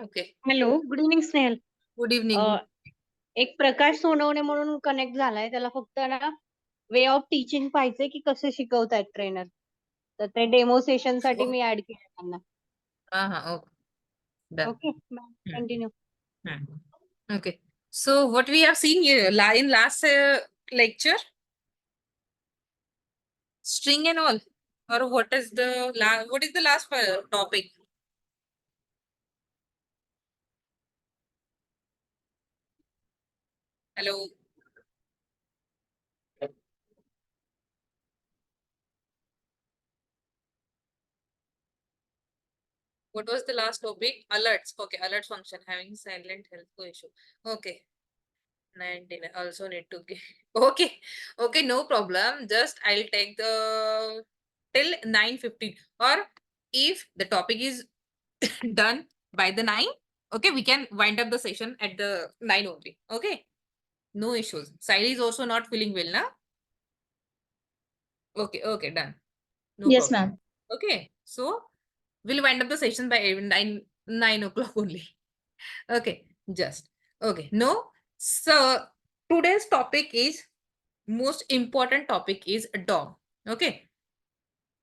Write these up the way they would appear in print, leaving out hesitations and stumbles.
Okay. Hello, good evening Snehal. Good uh, evening. एक प्रकाश सोनवणे म्हणून connect झालाय. त्याला फक्त ना वे ऑफ टीचिंग पाहिजे की कसे शिकवतायत ट्रेनर. तर ते डेमो सेशनसाठी मी ऍड केलं त्यांना. हां, हां. Okay. Done. Okay, continue. Okay. So what we have seen here in last lecture, string and all, or what is the last topic? Hello. What was the last topic? Alerts. Okay, alert function having silent health issue. Okay. 19 also need to give. Okay. Okay, no problem. Just I'll take the till 9:15. Or if the topic is done by the 9, okay, we can wind up the session at the 9 only. Okay. No issues. Sally is also not feeling well, na? Okay, okay, done. No Yes, problem. ma'am. Okay. So we'll wind up the session by 9 o'clock only. Okay, just okay. No, so today's topic is most important topic is DOM. Okay.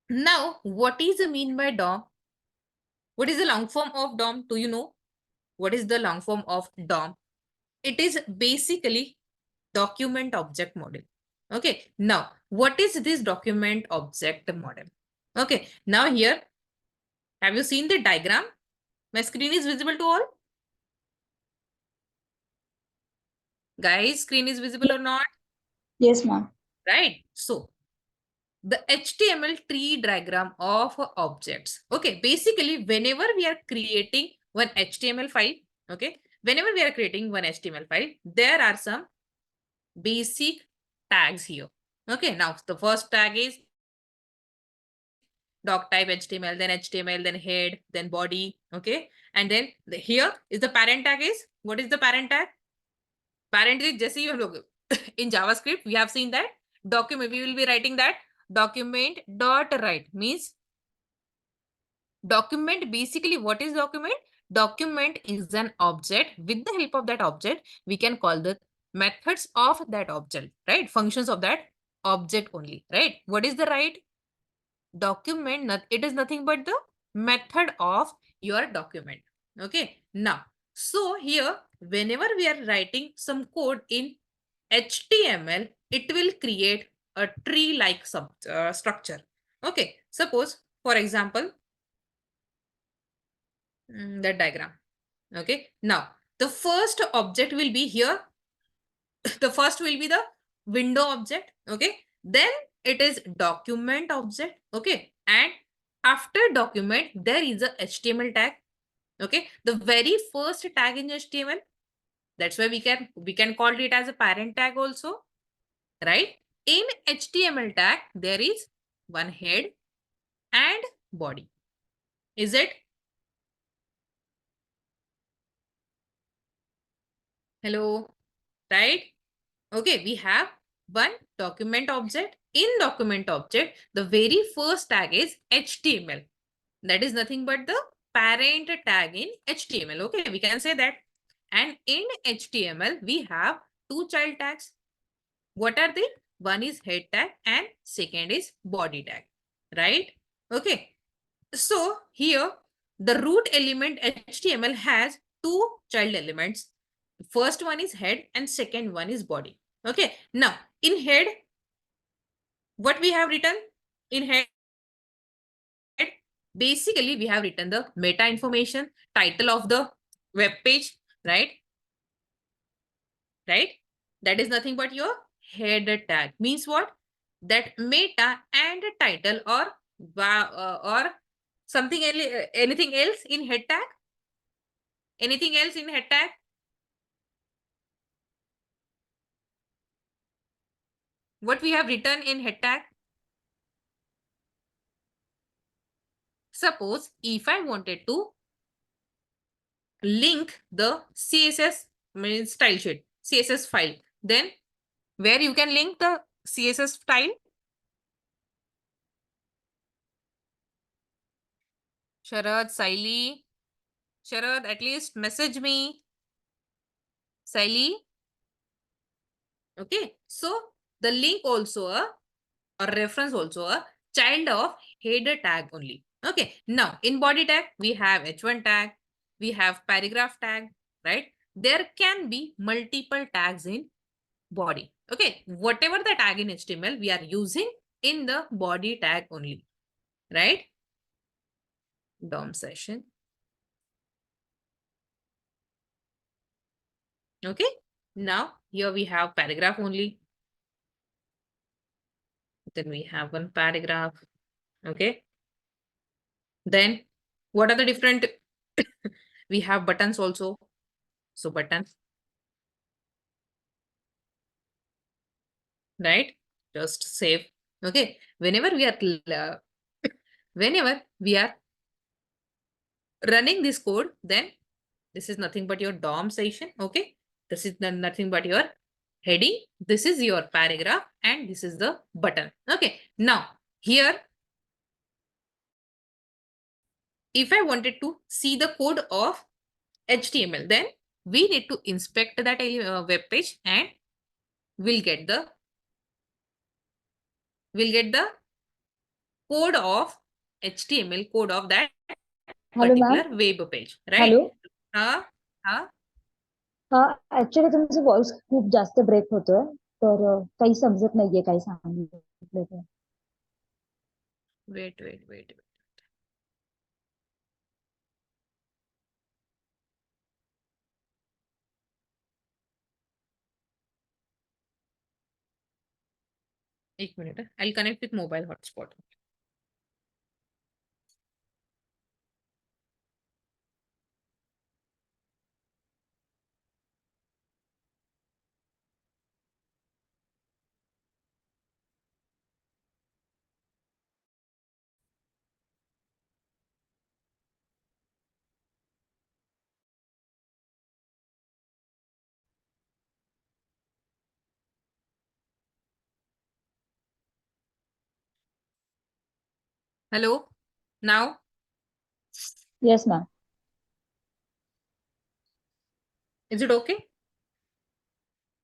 Now, what is the mean by DOM? What is the long form of DOM? Do you know what is the long form of DOM? It is basically document object model. Okay. Now, what is this document object model? Okay. Now here, have you seen the diagram? My screen is visible to all? Guys, screen is visible or not? Yes, ma'am. Right. So the HTML tree diagram of objects. Okay, basically, whenever we are creating one HTML file, okay, whenever we are creating one HTML file, there are some basic tags here. Okay, now the first tag is doc type HTML, then head, then body. Okay, and then here is the parent tag is what is the parent tag? Parent is जैसे ही हम लोग in JavaScript we have seen that document, we will be writing that document dot write means document. Basically, what is document? Document is an object. With the help of that object, we can call the methods of that object, right? Functions of that object only, right? What is the right? Document, it is nothing but the method of your document. Okay. Now, so here, whenever we are writing some code in HTML, it will create a tree-like structure. Okay. Suppose, for example, that diagram. Okay. Now, the first object will be here. The first will be the window object. Okay. Then it is document object. Okay. And after document, there is a HTML tag. Okay. The very first tag in HTML. That's why we can call it as a parent tag also. Right. In HTML tag, there is one head and body. Is it? Hello. Right. Okay, we have one document object. In document object, the very first tag is HTML. That is nothing but the parent tag in HTML. Okay, we can say that. And in HTML, we have two child tags. What are they? One is head tag and second is body tag. Right? Okay. So here, the root element HTML has two child elements. First one is head and second one is body. Okay. Now, in head, what we have written in head? Basically, we have written the meta information, title of the web page, right? Right? That is nothing but your head tag. Means what? That meta and title or something anything else in head tag? Anything else in head tag? What we have written in head tag? Suppose if I wanted to link the CSS means style sheet, CSS file, then where you can link the CSS file? Sharad, Saili, Sharad, at least message me. Sally. Okay. So the link also or reference also a child of header tag only. Okay. Now in body tag, we have H1 tag, we have paragraph tag, right? There can be multiple tags in body. Okay. Whatever the tag in HTML, we are using in the body tag only, right? DOM session. Okay. Now here we have paragraph only. Then we have one paragraph. Okay. Then what are the different? We have buttons also. So button, right? Just save. Okay. Whenever we are running this code, then this is nothing but your DOM session. Okay. This is nothing but your heading. This is your paragraph and this is the button. Okay. Now here, if I wanted to see the code of HTML, then we need to inspect that web page and we'll get the code of HTML code of that hello ma'am. particular web page, right? Hello. Uh, uh, हा, actually तुमचा voice खूप जास्त break होतोय, तर काही समजत नाहीये काही सांगितलं तर. wait. एक minute. I'll connect with mobile hotspot. Hello. Now, yes ma'am. is it okay?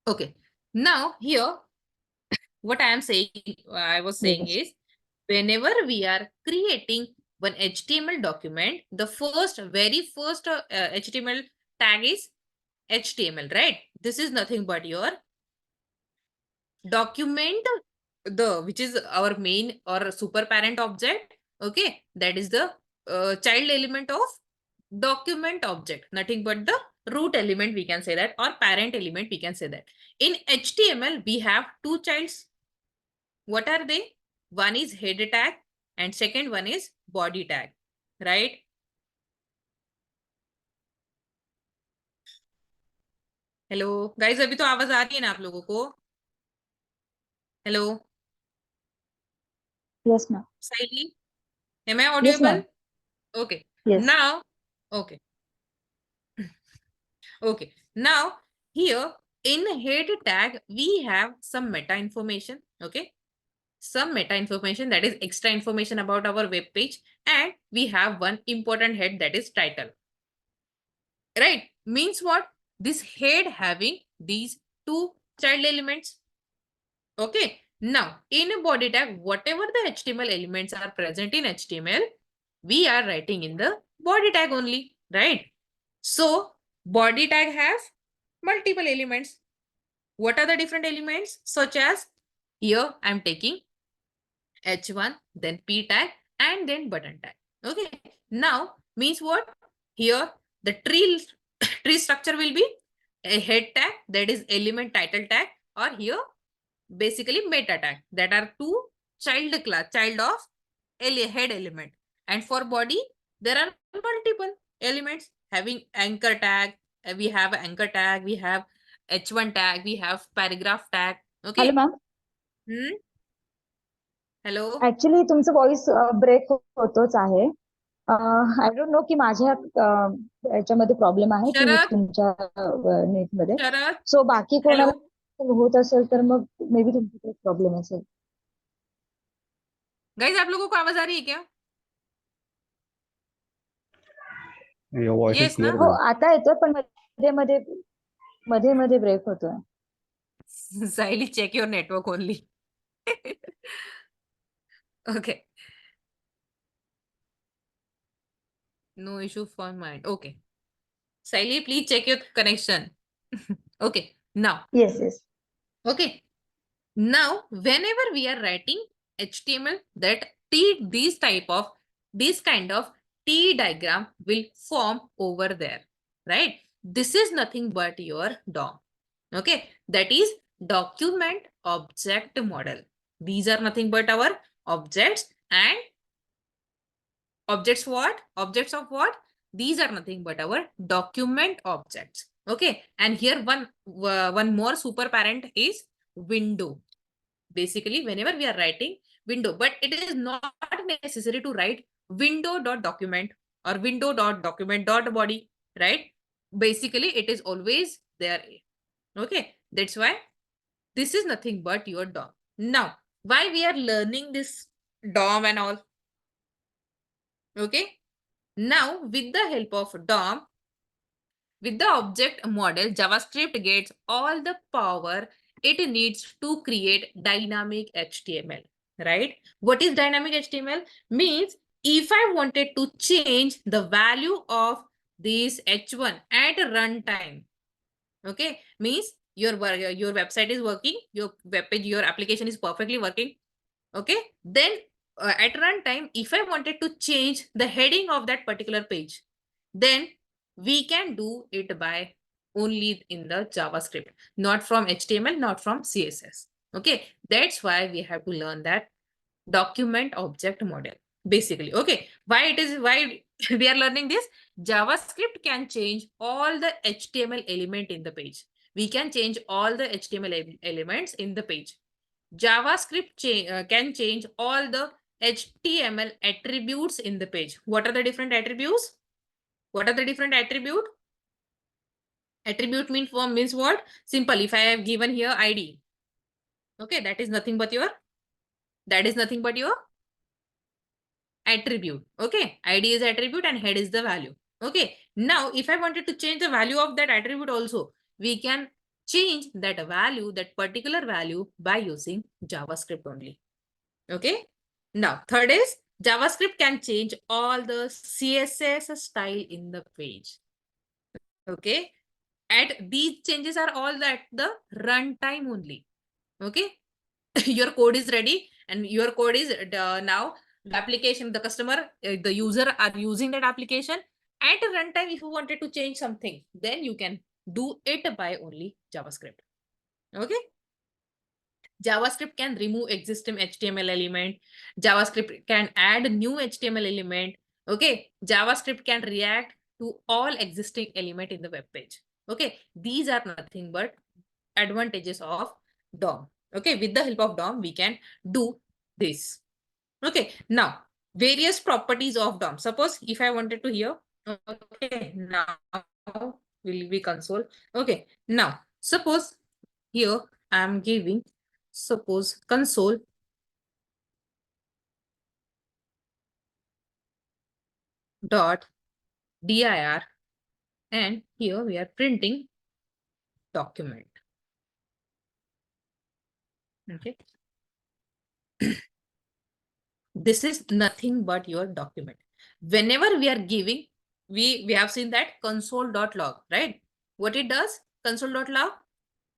Okay. Now here, what I am saying, I was saying yes. is, whenever we are creating one HTML document, the very first HTML tag is HTML, right? This is nothing but your document, which is our main or super parent object. Okay, that is the child element of document object, nothing but the root element, we can say that, or parent element, we can say that. In HTML, we have two childs. What are they? One is header tag and second one is body tag, right? Hello guys, अभी तो आवाज आ रही है ना आप लोगों को? Hello yes ma'am. Saili, am I yes audible? Ma'am. Okay. Yes. Now, okay. Okay. Now, here in head tag, we have some meta information. Okay. Some meta information, that is extra information about our web page. And we have one important head, that is title. Right. Means what? This head having these two child elements. Okay. Now, in a body tag, whatever the HTML elements are present in HTML, we are writing in the body tag only, right? So, body tag has multiple elements. What are the different elements? Such as, here I'm taking H1, then P tag, and then button tag. Okay. Now, means what? Here, the tree structure will be a head tag, that is element title tag, or here basically meta tag, that are two child of head element. And for body, there are multiple elements having anchor tag. We have anchor tag, we have H1 tag, we have paragraph tag. Hello Okay. Ma'am. Hello. Actually तुमचं voice break होतोच आहे. I don't know की माझ्या याच्यामध्ये problem आहे की Sharad. तुमच्या नेटमध्ये. Sharad. सो बाकी Hello. कोणाला होत असेल तर मग मे बी तुमच्याकडे प्रॉब्लेम असेल. गाइस, आप लोगों को आवाज आ रही है क्या? Your voice is Yes, clear na? हो now. आता येतोय पण मध्ये मध्ये मध्ये मध्ये ब्रेक होतोय. Sahili, check your network only. Okay. No issue for mine. Okay. Sahili, please check your connection. Okay. Now, yes yes. okay. Now, whenever we are writing HTML, that this kind of T diagram will form over there, right? This is nothing but your DOM. Okay, that is document object model. These are nothing but our objects, and objects what? Objects of what? These are nothing but our document objects. Okay, and here one more super parent is window. Basically, whenever we are writing window, but it is not necessary to write window.document or window.document.body, right? Basically, it is always there. Okay, that's why this is nothing but your DOM. Now, why we are learning this DOM and all? Okay, now with the help of DOM, with the object model, JavaScript gets all the power it needs to create dynamic HTML, right? What is dynamic HTML? Means if I wanted to change the value of this H1 at runtime, okay, means your website is working, your web page, your application is perfectly working, okay, then at runtime, if I wanted to change the heading of that particular page, then we can do it by only in the JavaScript, not from HTML, not from CSS. Okay, that's why we have to learn that document object model. Basically, okay, why we are learning this? JavaScript can change all the HTML element in the page. We can change all the HTML elements in the page. JavaScript can change all the HTML attributes in the page. What are the different attributes? What are the different attribute? Attribute means what? Simple. If I have given here ID, okay, that is nothing but your attribute. Okay, ID is attribute and head is the value. Okay, now if I wanted to change the value of that attribute also, we can change that value, that particular value, by using JavaScript only. Okay, now third is JavaScript can change all the CSS style in the page. Okay, and these changes are all at the runtime only. Okay, your code is ready and your code is now the application, the customer, the user are using that application. At runtime, if you wanted to change something, then you can do it by only JavaScript. Okay, JavaScript can remove existing HTML element. JavaScript can add new HTML element. Okay, JavaScript can react to all existing element in the web page. Okay, these are nothing but advantages of DOM. Okay, with the help of DOM, we can do this. Okay, now various properties of DOM. Suppose if I wanted to here, okay, now will be console. Okay, now suppose here I am giving, suppose console dot dir, and here we are printing document. Okay, this is nothing but your document. Whenever we are giving, we have seen that console.log, right? What it does, console.log,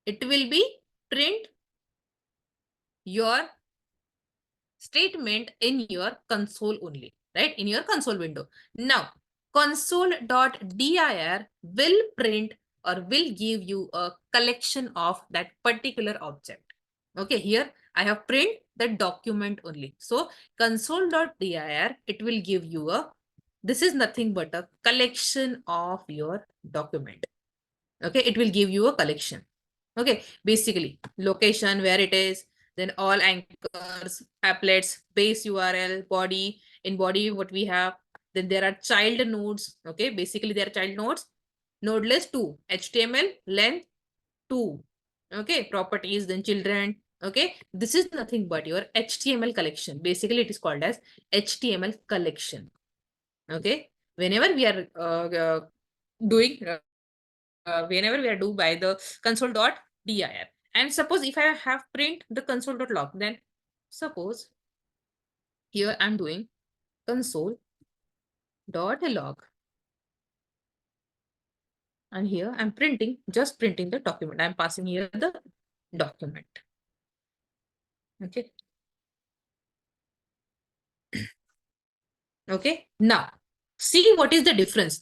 it will be print your statement in your console only, right? In your console window. Now, console.dir will print or will give you a collection of that particular object. Okay, here I have print the document only. So console.dir, it will give you a, this is nothing but a collection of your document. Okay, it will give you a collection. Okay, basically location, where it is, then all anchors, applets, base URL, body. In body, what we have, then there are child nodes. Okay, basically there are child nodes. Node list 2, HTML length 2. Okay, properties, then children. Okay, this is nothing but your HTML collection. Basically, it is called as HTML collection. Okay, whenever we are doing whenever we are do by the console.dir. And suppose if I have print the console.log, then suppose here I'm doing console.log, and here I'm printing, just printing the document. I'm passing here the document. Okay. Okay. Now, see what is the difference.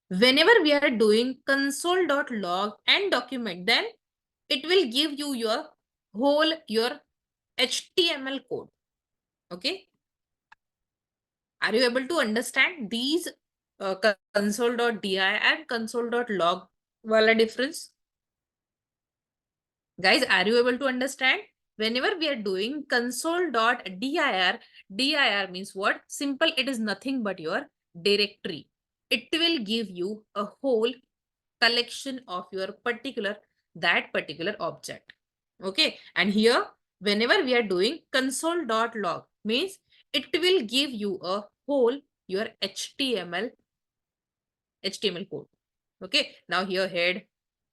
Whenever we are doing console.log and document, then it will give you your whole your HTML code. Okay. Are you able to understand these console.dir and console.log wala difference? Guys, are you able to understand? Whenever we are doing console.dir, dir means what? Simple, it is nothing but your directory. It will give you a whole collection of your that particular object. Okay. And here, whenever we are doing console.log, means it will give you a whole your HTML code. Okay. Now here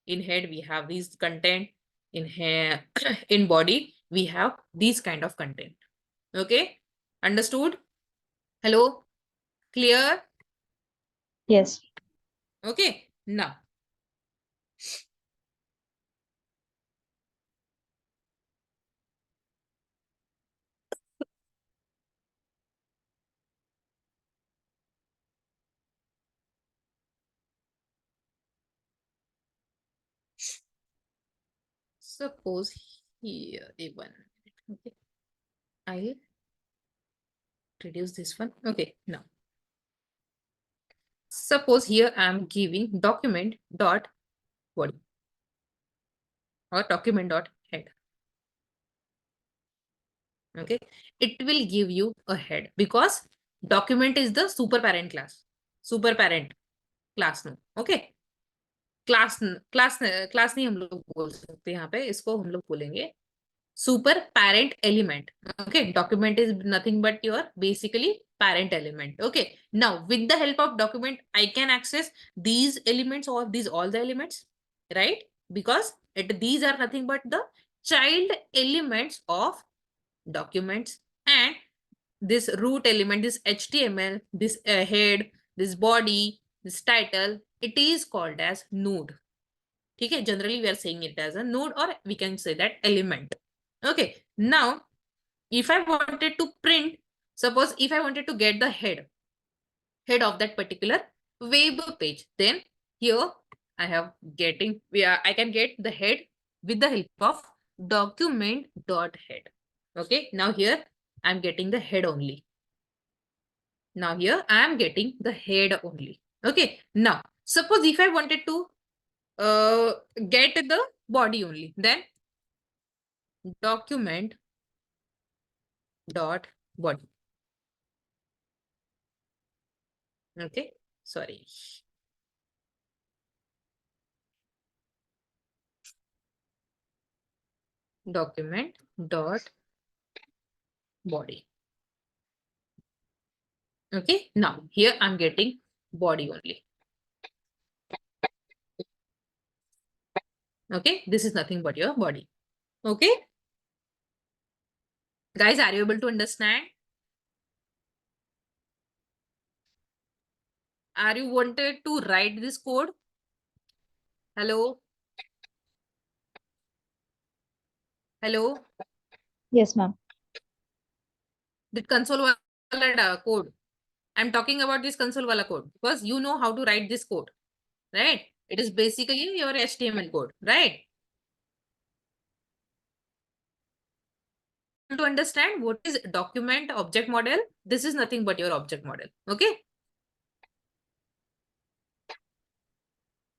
in head we have these content, in here in body we have these kind of content. Okay. Understood? Hello? Clear? Yes. Okay. Now, suppose here even, okay, I'll reduce this one. Okay. Now, suppose here I'm giving document dot body or document dot head. Okay. It will give you a head because document is the super parent class. No. Okay. Class नहीं हम लोग बोल सकते, यहाँ पे इसको हम लोग बोलेंगे super parent element. Okay, document is nothing but your basically parent element. Okay, now with the help of document I can access these elements or these all the elements, right? Because these are nothing but the child elements of documents, and this root element, this HTML, this head, this body, this title, it is called as node. Okay, generally we are saying it as a node, or we can say that element. Okay, now if I wanted to print, suppose if I wanted to get the head of that particular web page, then here I have getting, I can get the head with the help of document dot head. Okay, now here I'm getting the head only. Now here I am getting the head only. Okay, now suppose if I wanted to get the body only, then document dot body. Okay, sorry. Document dot body. Okay, now here I'm getting body only. Okay, this is nothing but your body. Okay, guys, are you able to understand? Are you wanted to write this code? Hello? Hello? Yes, ma'am. The console wala code. I'm talking about this console wala code because you know how to write this code, right? It is basically your HTML code, right? To understand what is document object model, this is nothing but your object model. Okay,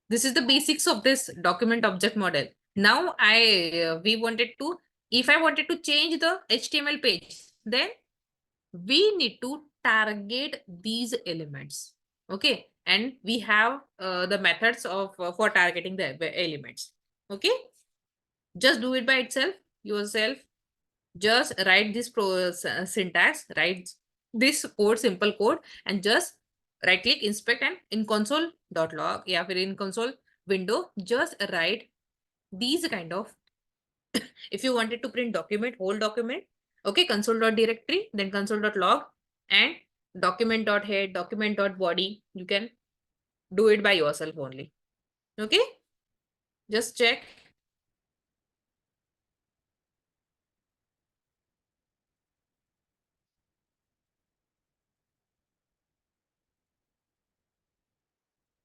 this is the basics of this document object model. Now we wanted to, if I wanted to change the HTML page, then we need to target these elements. Okay, and we have the methods of for targeting the elements. Okay, just do it by itself yourself. Just write this syntax, write this code, simple code, and just right click, inspect, and in console.log या फिर in console window just write these kind of if you wanted to print document, whole document, okay, console.directory, then console.log and document.head, document.body, you can do it by yourself only. Okay, just check.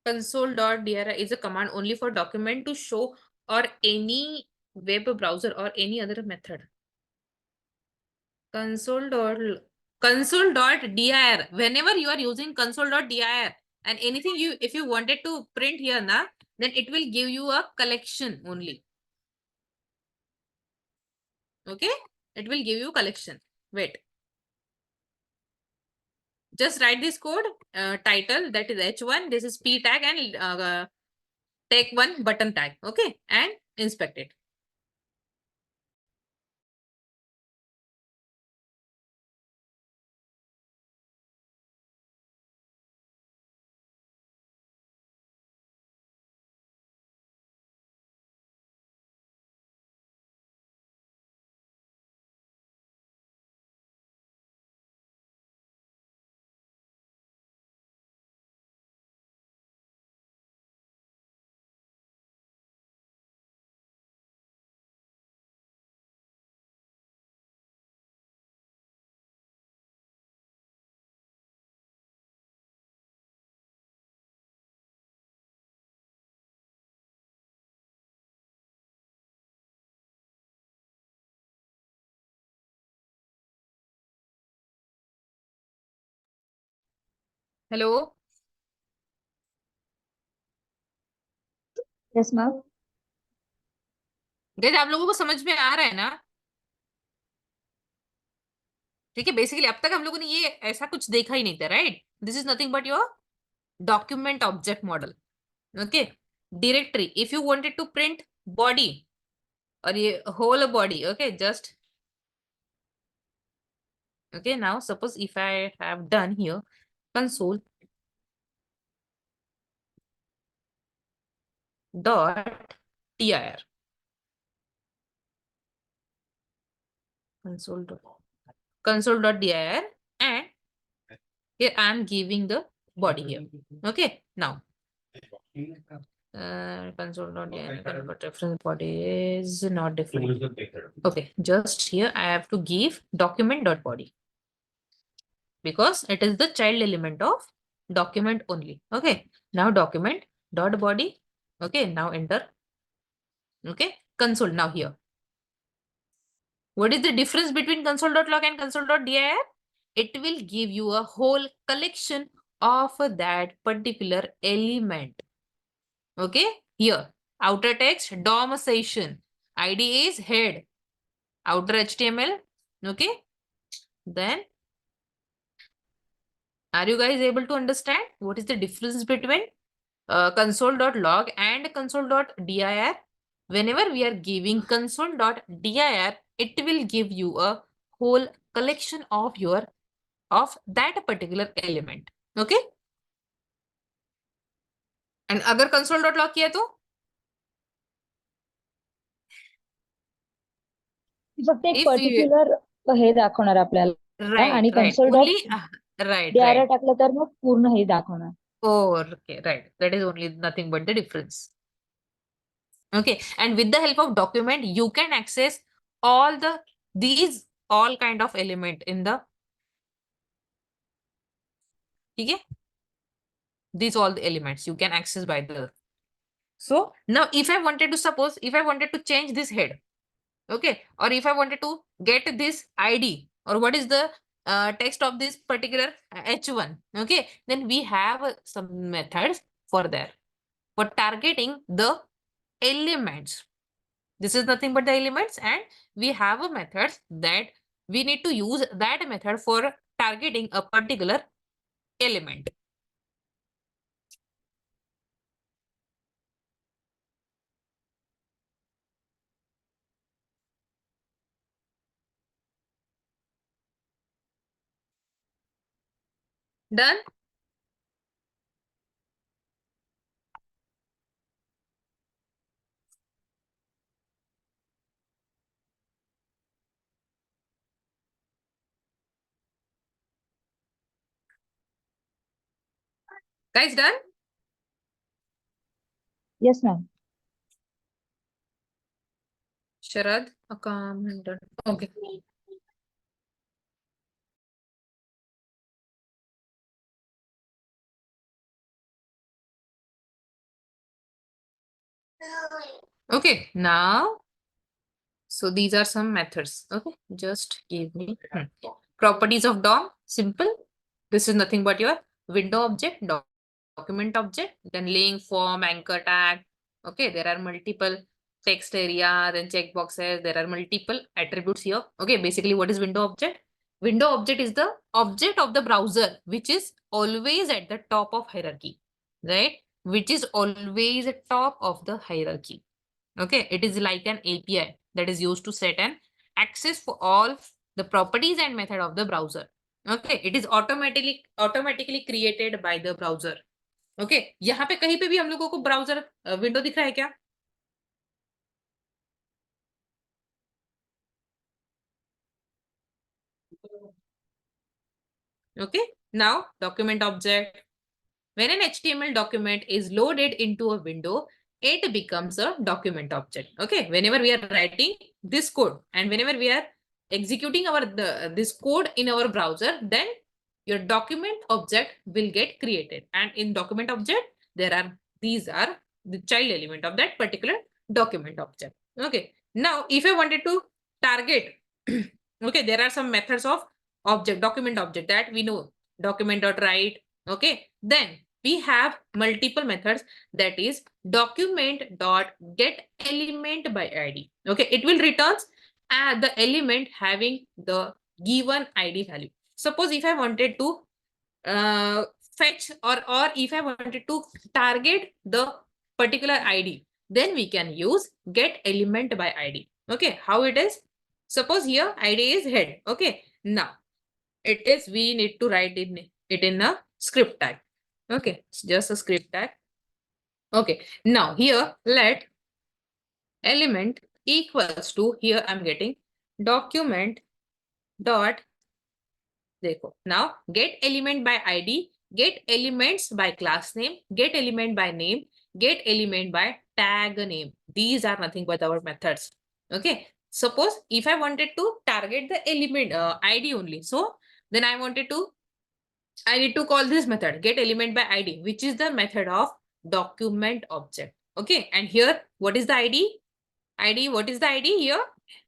Console.dir is a command only for document to show or any web browser or any other method. Console.dir, whenever you are using console.dir and anything you, if you wanted to print here na, then it will give you a collection only. Okay, it will give you collection. Wait, just write this code, title, that is h1, this is p tag, and take one button tag. Okay, and inspect it. Hello. Yes, ma'am. Guys आप लोगों को समझ में आ रहा है ना? ठीक है, बेसिकली अब तक हम लोगों ने ये ऐसा कुछ देखा ही नहीं था, right? This is nothing but your document object model. Okay, directory, if you wanted to print body or a whole body, okay, just okay, now suppose if I have done here console dot dir, console.dir, and here I am giving the body here. Okay, now console.dir, but reference body is not defined. Okay, just here I have to give document.body because it is the child element of document only. Okay, now document.body. Okay, now enter. Okay, console. Now here, what is the difference between console.log and console.dir? It will give you a whole collection of that particular element. Okay, here outer text DOM session, ID is head, outer HTML. Okay, then are you guys able to understand what is the difference between console.log and console.dir? Whenever we are giving console.dir, it will give you a whole collection of your of that particular element. Okay, and अगर console.log किया तो ती फक्त एक if you, particular हे दाखवणार आपल्याला आणि right console dot only right DRR right टाकलं तर मग पूर्ण हे दाखवणार. oh okay right, that is only nothing but the difference. Okay, and with the help of document you can access all these all kind of element in the, okay, these all the elements you can access by the. So now if I wanted to, suppose if I wanted to change this head, okay, or if I wanted to get this ID or what is the text of this particular h1, okay, then we have some methods for that, for targeting the elements. This is nothing but the elements, and we have a method that we need to use that method for targeting a particular element. Done? Guys, done? Yes, ma'am. Sharad, a calm and done. Okay. Okay, now, so these are some methods. Okay, just give me properties of DOM. Simple. This is nothing but your window object, document object, then laying form, anchor tag. Okay, there are multiple text area, then checkboxes. There are multiple attributes here. Okay, basically, what is window object? Window object is the object of the browser, which is always at the top of hierarchy, right? Which is always at top of the hierarchy. Okay, it is like an API that is used to set an access for all the properties and method of the browser. Okay, it is automatically created by the browser. Okay, यहाँ पे कहीं पे भी हम लोगों को browser window दिख रहा है क्या? Okay, now document object. When an HTML document is loaded into a window, it becomes a document object. Okay, whenever we are writing this code and whenever we are executing this code in our browser, then your document object will get created. And in document object, these are the child element of that particular document object. Okay, now if I wanted to target, okay, there are some methods of document object that we know. Document.write. Okay, then we have multiple methods, that is document dot get element by id. Okay, it will returns the element having the given id value. Suppose if I wanted to uh, fetch or if I wanted to target the particular id, then we can use get element by id. Okay, how it is? Suppose here id is head. Okay, now it is we need to write it in a script tag. Okay, it's just a script tag. Okay, now here let element equals to, here I'm getting document dot देखो. Now get element by id, get elements by class name, get element by name, get element by tag name. These are nothing but our methods. Okay, suppose if I wanted to target the element id only, so then I need to call this method get element by id, which is the method of document object. Okay, and here what is the id? What is the id here?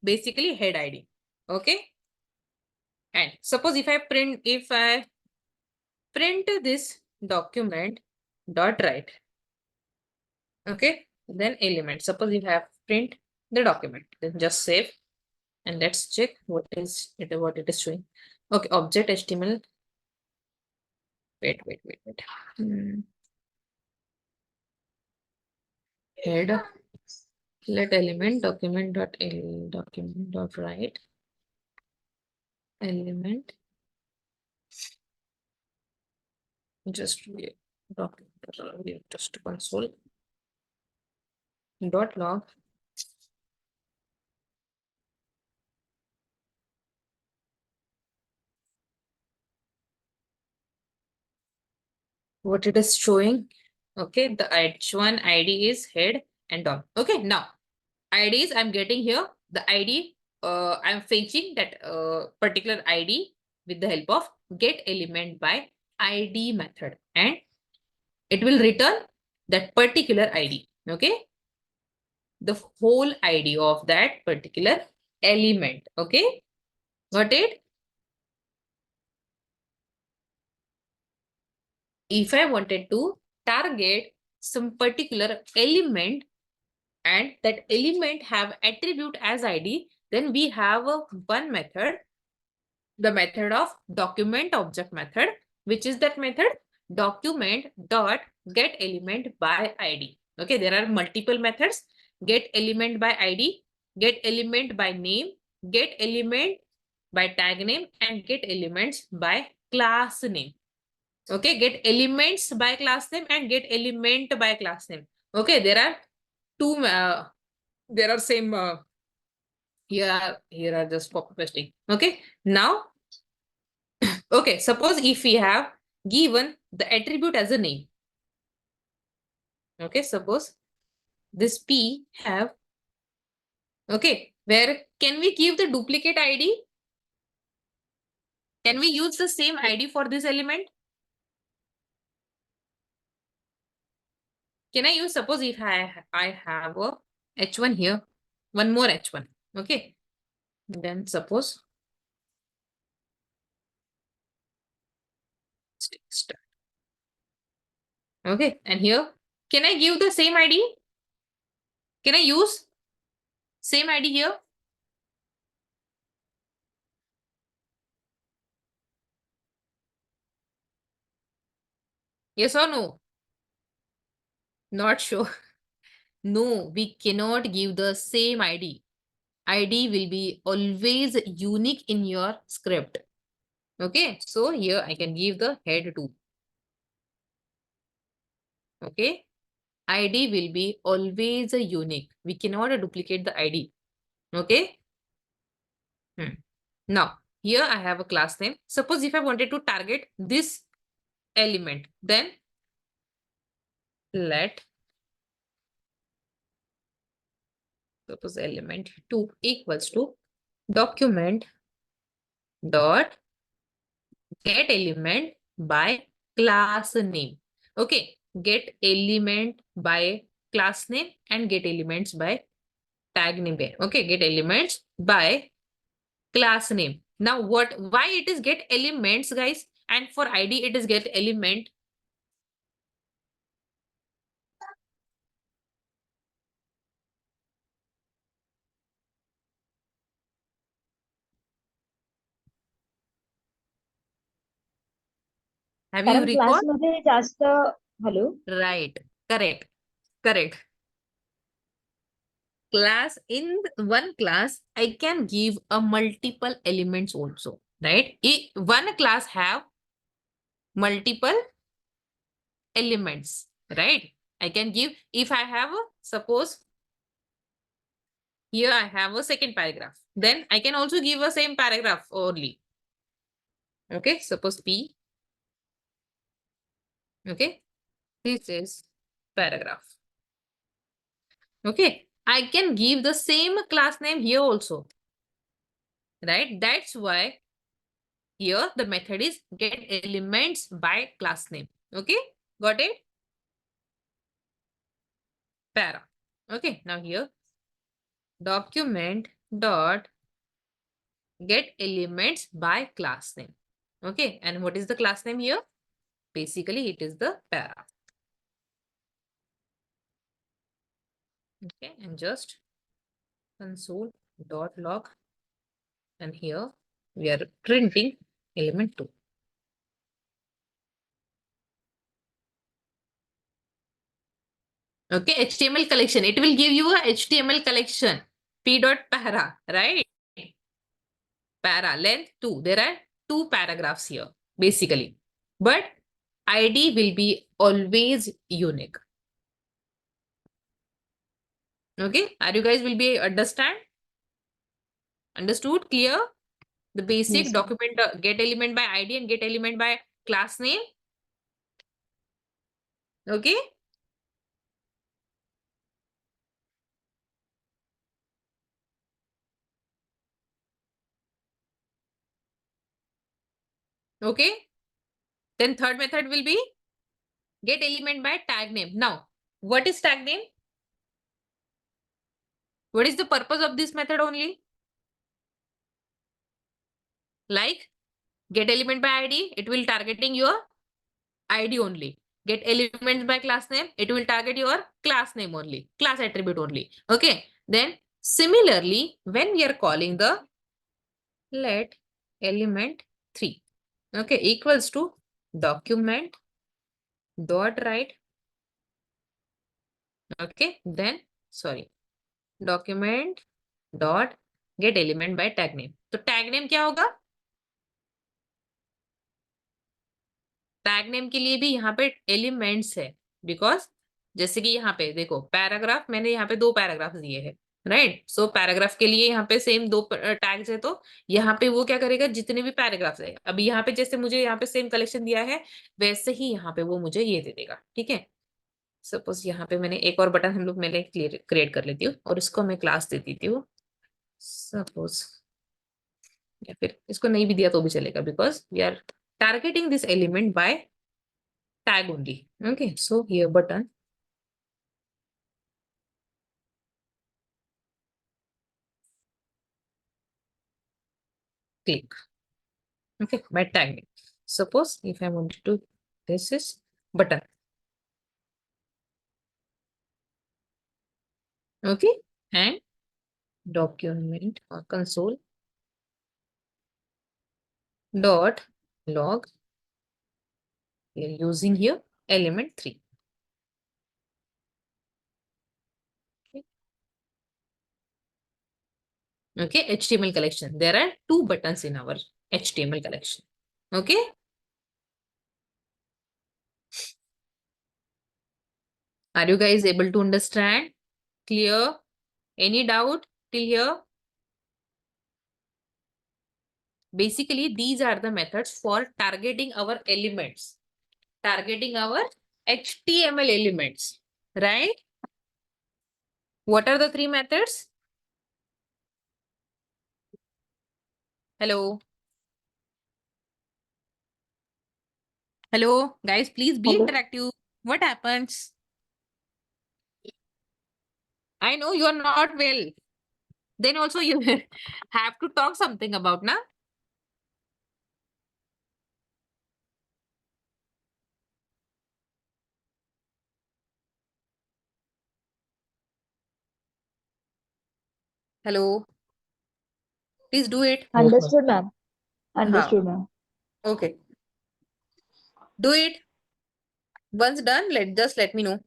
Basically head id. Okay, and suppose if I print this document dot write. Okay, then element. Suppose if I have print the document, then just save and let's check what it is showing. Okay, object HTML. Wait. Head. Let element document dot write element just document just console dot log. What it is showing? Okay, the H1 ID is head and dom. Okay, now IDs I'm getting here. The ID I'm fetching that particular ID with the help of get element by ID method, and it will return that particular ID. Okay, the whole ID of that particular element. Okay, got it? If I wanted to target some particular element and that element have attribute as id, then we have one method, the method of document object method, which is that method document dot get element by id. Okay, there are multiple methods: get element by id, get element by name, get element by tag name, and get elements by class name. Okay, get elements by class name and get element by class name. Okay, there are two there are same here are just copy pasting. Okay, now okay, suppose if we have given the attribute as a name. Okay, suppose this P have, okay, where can we give the duplicate ID? Can we use the same ID for this element? Can I use, suppose if I have a H1 here, one more H1, okay? Then suppose start. Okay, and here, can I give the same ID? Can I use same ID here? Yes or no? Not sure. No, we cannot give the same ID. ID will be always unique in your script. Okay, so here I can give the head too. Okay, ID will be always unique. We cannot duplicate the ID. Okay. Now, here I have a class name. Suppose if I wanted to target this element, then let suppose element 2 equals to document dot get element by class name. Okay, get element by class name and get elements by tag name. Okay, get elements by class name. Now why it is get elements, guys, and for ID it is get element? Have you कारण recall? क्लासमध्ये जास्त hello Right, correct, correct. Class, in one class I can give a multiple elements also, right? One class have multiple elements, right? I can give, if I have a, suppose here I have a second paragraph, then I can also give a same paragraph only. Okay, suppose P. Okay, this is paragraph. Okay, I can give the same class name here also, right? That's why here the method is get elements by class name. Okay, got it? Para. Okay, now here document dot get elements by class name. Okay, and what is the class name here? Basically, it is the para. Okay, and just console dot log, and here we are printing element 2. Okay, HTML collection. It will give you a HTML collection. P dot para, right? Para length 2. There are 2 paragraphs here, basically. But ID will be always unique. Okay, are you guys will be understand? Understood? Clear? The basic Yes. document get element by ID and get element by class name. Okay. Okay. Then third method will be get element by tag name. Now, what is tag name? What is the purpose of this method only? Like get element by ID, it will targeting your ID only. Get elements by class name, it will target your class name only, class attribute only. Okay. Then similarly, when we are calling the let element 3, okay, equals to document dot write, okay, then sorry, document dot get element by tag name. तो tag name क्या होगा? Tag name के लिए भी यहाँ पे elements है, because जैसे कि यहाँ पे देखो पैराग्राफ, मैंने यहाँ पे 2 पैराग्राफ दिए हैं, राइट? सो पैराग्राफ के लिए यहाँ पे सेम 2 टैग्स है, तो यहाँ पे वो क्या करेगा, जितने भी पैराग्राफ्स है, अभी यहाँ पे जैसे मुझे यहाँ पे सेम कलेक्शन दिया है, वैसे ही यहाँ पे वो मुझे ये दे देगा, ठीक है? सपोज यहाँ पे मैंने एक और बटन हम लोग मैंने क्रिएट कर लेती हूँ और इसको मैं क्लास दे देती हूँ सपोज, या फिर इसको नहीं भी दिया तो भी चलेगा because we are targeting this element by tag only. Okay, so here button, click. Okay, by tagging. Suppose if I want to, this is button. Okay, and document or console dot log. We are using here element 3. Okay. Okay, HTML collection. There are 2 buttons in our HTML collection. Okay. Are you guys able to understand? Clear? Any doubt till here? Basically, these are the methods for targeting our elements. Targeting our HTML elements, right? What are the 3 methods? Hello. Hello, guys, please be Hello. interactive. What happens? I know you are not well. Then also you have to talk something about, na? Hello. Please do it. Understood, ma'am. How? Understood, ma'am. Okay. Do it. Once done, let me know.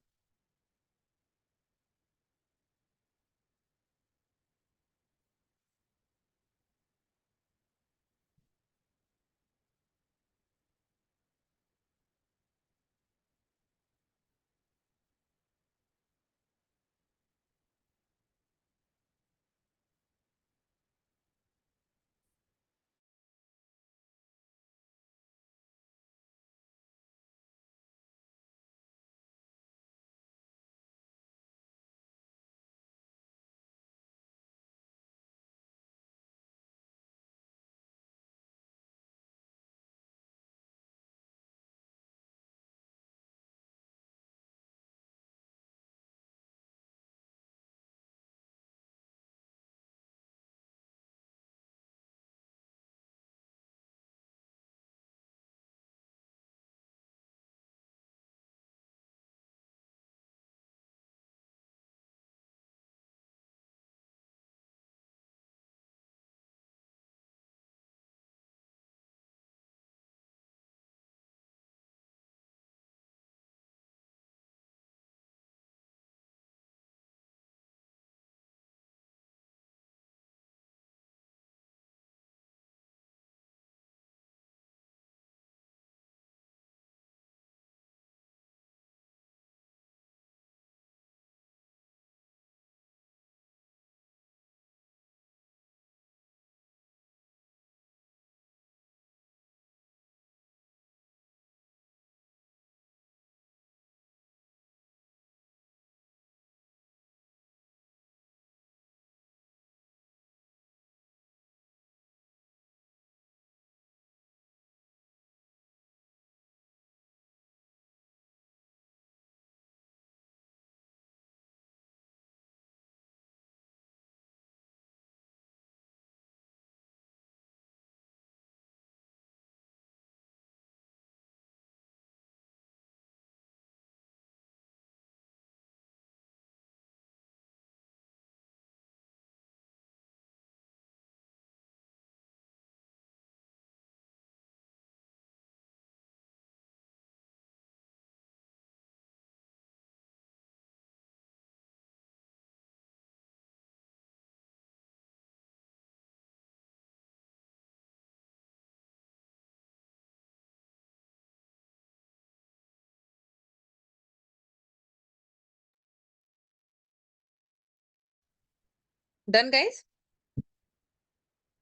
Done, guys?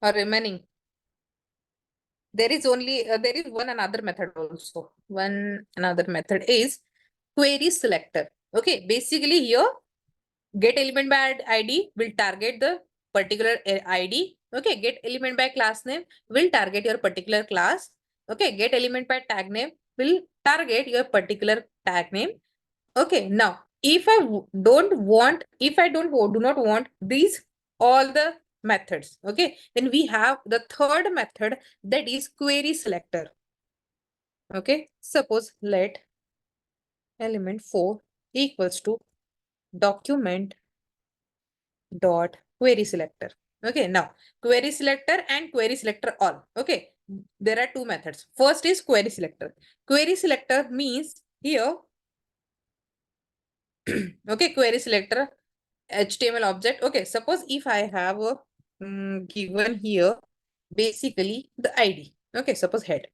Or remaining? There is only there is one another method also. One another method is query selector. Okay, basically here get element by ID will target the particular ID. Okay, get element by class name will target your particular class. Okay, get element by tag name will target your particular tag name. Okay, now if I do not want these all the methods, okay, then we have the third method, that is query selector. Okay, suppose let element 4 equals to document dot query selector. Okay, now query selector and query selector all. Okay, there are two methods. First is query selector. Query selector means here okay, query selector HTML object. Okay, suppose if I have given here basically the ID. Okay, suppose head,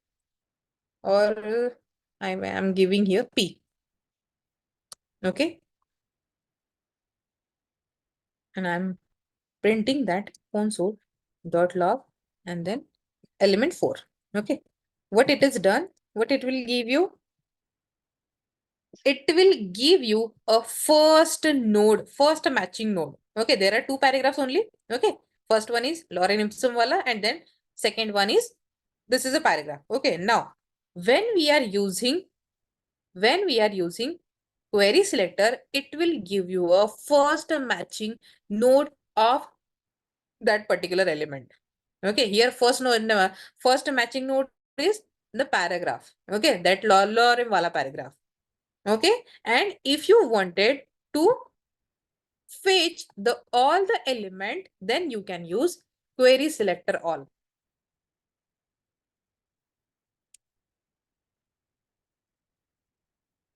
or I am giving here P. Okay, and I'm printing that console.log and then element 4. Okay, what it is done, what it will give you, it will give you a first node, first matching node. Okay, there are two paragraphs only. Okay, first one is lorem ipsum wala, and then second one is this is a paragraph. Okay, now when we are using query selector, it will give you a first matching node of that particular element. Okay, here first node, first matching node is the paragraph. Okay, that lorem wala paragraph. Okay, and if you wanted to fetch the all the element, then you can use query selector all.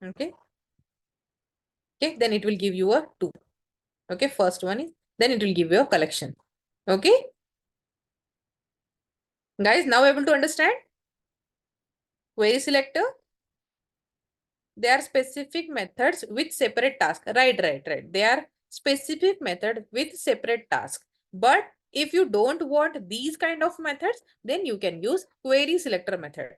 Okay, okay, then it will give you a 2. Okay, first one is, then it will give you a collection. Okay, guys, now able to understand query selector? They are specific methods with separate task. Right. They are specific method with separate task. But if you don't want these kind of methods, then you can use query selector method.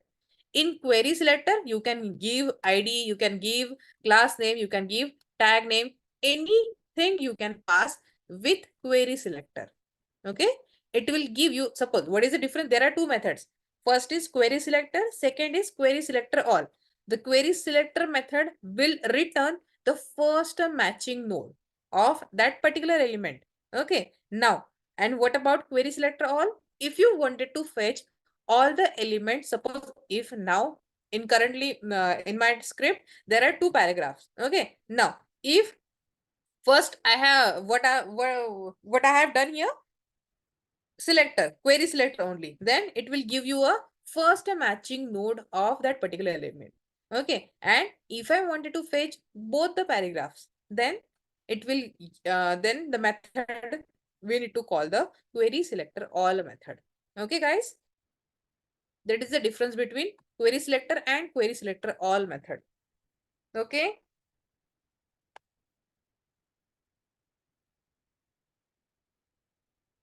In query selector, you can give ID, you can give class name, you can give tag name, anything you can pass with query selector. Okay, it will give you, suppose, what is the difference? There are two methods. First is query selector, second is query selector all. The query selector method will return the first matching node of that particular element. Okay, now, and what about query selector all? If you wanted to fetch all the elements, suppose if now in currently in my script there are two paragraphs. Okay, now if first I have what I have done here, selector, query selector only, then it will give you a first matching node of that particular element. Okay, and if I wanted to fetch both the paragraphs, then it will then the method we need to call the query selector all method. Okay, guys, that is the difference between query selector and query selector all method. Okay,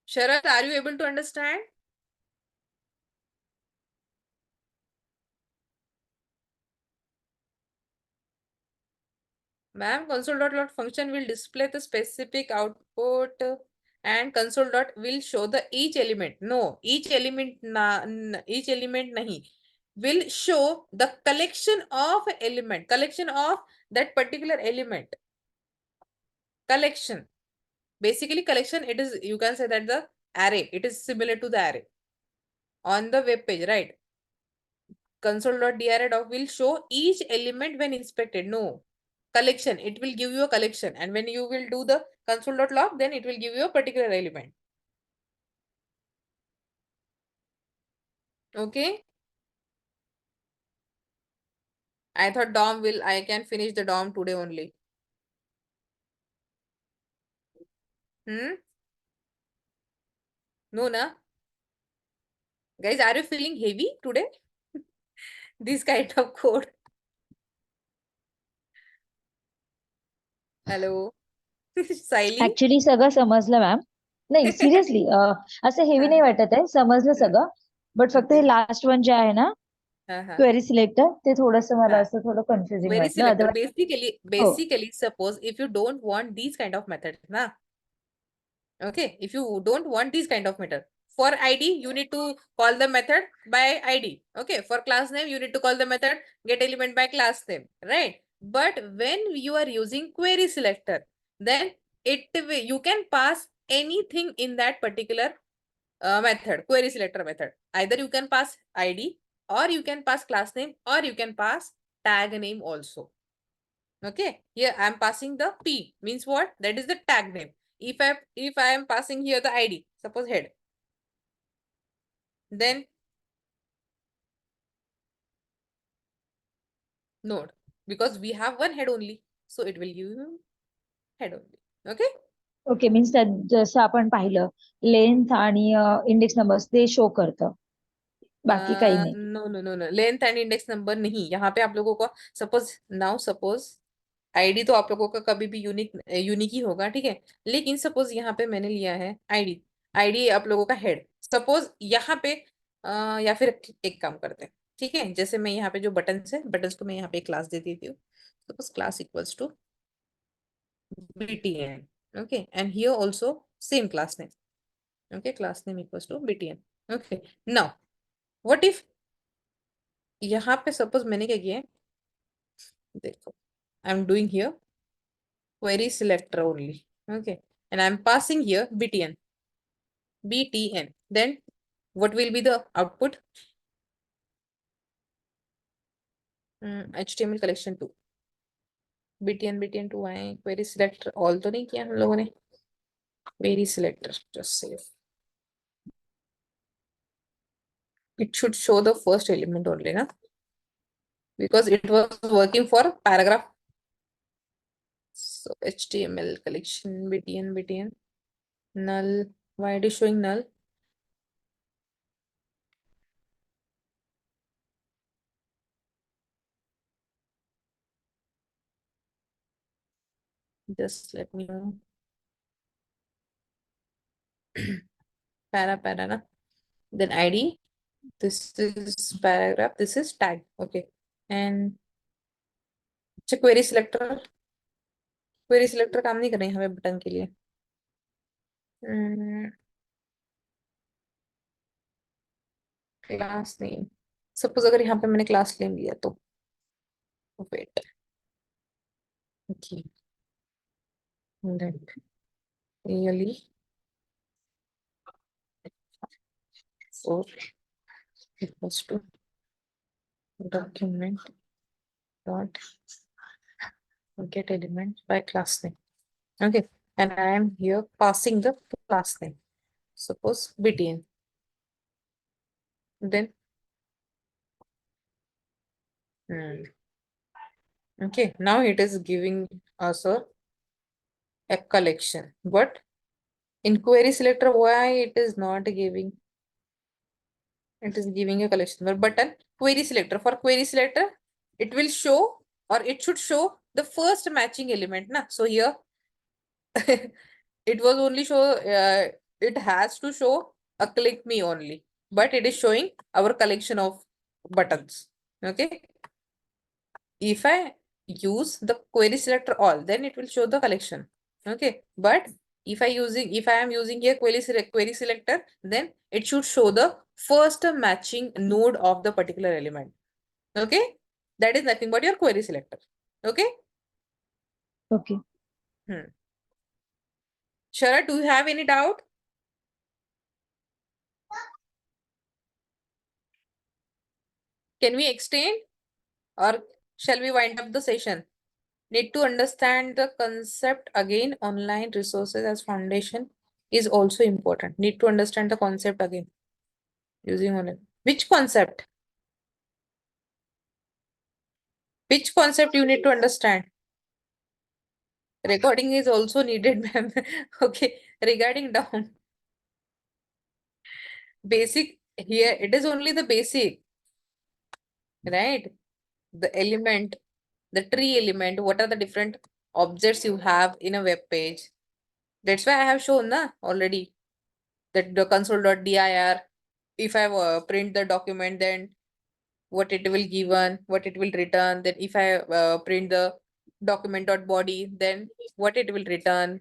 Sharad, are you able to understand? Ma'am, console.log function will display the specific output and console dot will show the each element. No, each element each element nahi. Will show the collection of element, collection of that particular element. Collection. Basically collection, it is, you can say that the array, it is similar to the array. On the web page, right? Console.drdoc will show each element when inspected. No, collection, it will give you a collection, and when you will do the console.log, then it will give you a particular element. Okay, I thought DOM will, I can finish the DOM today only. No na, guys, are you feeling heavy today? This kind of code. Hello. Saili. Actually सगळं समजलं ma'am. नाही seriously असं heavy नाही वाटत आहे, समजलं सगळं. But फक्त हे लास्ट वन जे आहे ना, हाँ. क्वेरी सिलेक्टर ते थोडंसं मला हाँ. असं थोडं कन्फ्युजिंग Query वाटलं. selector. अदरवाईज हो. Basically, suppose if you don't want these kind of methods, na, okay, if you don't want these kind of method, for ID, you need to call the method by ID. Okay, for class name, you need to call the method get element by class name, right? But when you are using query selector, then you can pass anything in that particular method, query selector method. Either you can pass ID, or you can pass class name, or you can pass tag name also. Okay, here I am passing the P, means what? That is the tag name. If I am passing here the ID, suppose head, then node, because we have one head only, so it will give you head only. Okay. Okay, means त्यात जसं आपण पाहिलं length आणि index numbers ते show करतं, बाकी काही नाही. No, length and index number नहीं, यहाँ पे आप लोगों को सपोज आईडी तो आप लोगों का कभी भी यूनिक ही होगा, ठीक है. लेकिन सपोज यहाँ पे मैंने लिया है आईडी आप लोगों का हेड. सपोज यहाँ पे या फिर एक काम करते हैं, ठीक है. जैसे मैं यहाँ पे जो बटन्स है, बटन्स को मैं यहाँ पे एक क्लास दे देती हूँ. Suppose class equals to btn. Okay, and here also same class name. Okay, class name equals to btn. Okay, now what if यहाँ पे सपोज मैंने क्या किया है, देखो, I am doing here query selector only. Okay, and I'm passing here btn. Then what will be the output? HTML collection 2 btn 2 आए. query selector all तो नहीं किया हम लोगों ने. query selector just save. It should show the first element only, na, because it was working for paragraph. So HTML collection btn null. Why it is showing null? Just let me know. para na. Then ID, this is paragraph, this is tag. Okay, and query selector काम नहीं कर रही हमें button के लिए. Class name, suppose अगर यहाँ पे मैंने क्लास नेम लिया तो wait. Okay, really for equals to document dot get element by class name. Okay, and I am here passing the class name, suppose btn. Then okay, now it is giving us a collection, but in query selector why it is not giving? It is giving a collection, but button query selector, for query selector it will show, or it should show the first matching element, na. So here it was only show, it has to show a click me only, but it is showing our collection of buttons. Okay, if I use the query selector all, then it will show the collection. Okay, but if I am using here query selector, then it should show the first matching node of the particular element. Okay, that is nothing but your query selector. Okay. Okay. Shara, do you have any doubt? Can we extend, or shall we wind up the session? Need to understand the concept again. Online resources as foundation is also important. Need to understand the concept again. Using online. Which concept? Which concept you need to understand? Recording is also needed, ma'am. Okay, regarding down. Basic, here it is only the basic, right? The element, the tree element, what are the different objects you have in a web page? That's why I have shown already that the console.dir. If I print the document, then what it will given, what it will return. Then if I print the document.body, then what it will return,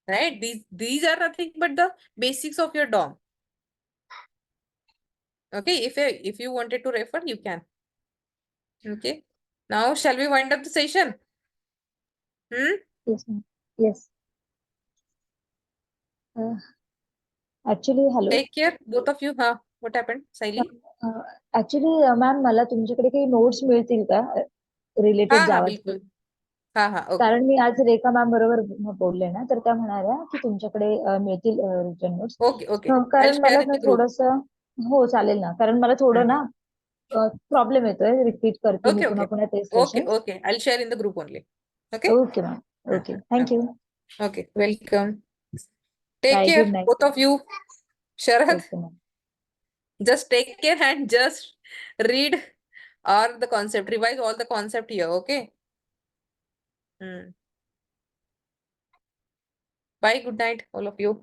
right? These are nothing but the basics of your DOM. Okay, if you wanted to refer, you can. Okay, now shall we wind up the session? Yes, ma'am. Yes. Actually hello. Take care, both of you. What happened, Saili? Actually ma'am मला तुमच्याकडे काही notes मिळतील का related जावाचे? बिलकुल. Okay. कारण मी आज रेखा ma'am बरोबर बोलले ना, तर त्या म्हणाल्या की तुमच्याकडे मिळतील return notes. Okay okay I कारण शेअर मला इन ना द ग्रुप. थोडस, हो चालेल ना, कारण मला थोडं ना प्रॉब्लेम येतोय, रिपीट करते मी ओके पुन्हा ओके पुन्हा ते okay sessions. Okay I share in the group only. Okay okay ma'am. Okay, thank you. Okay welcome. Take bye, care, good night. both of you. Sharad, okay ma'am. just take care and just read all the concept, revise all the concept here, okay? Bye, good night, all of you.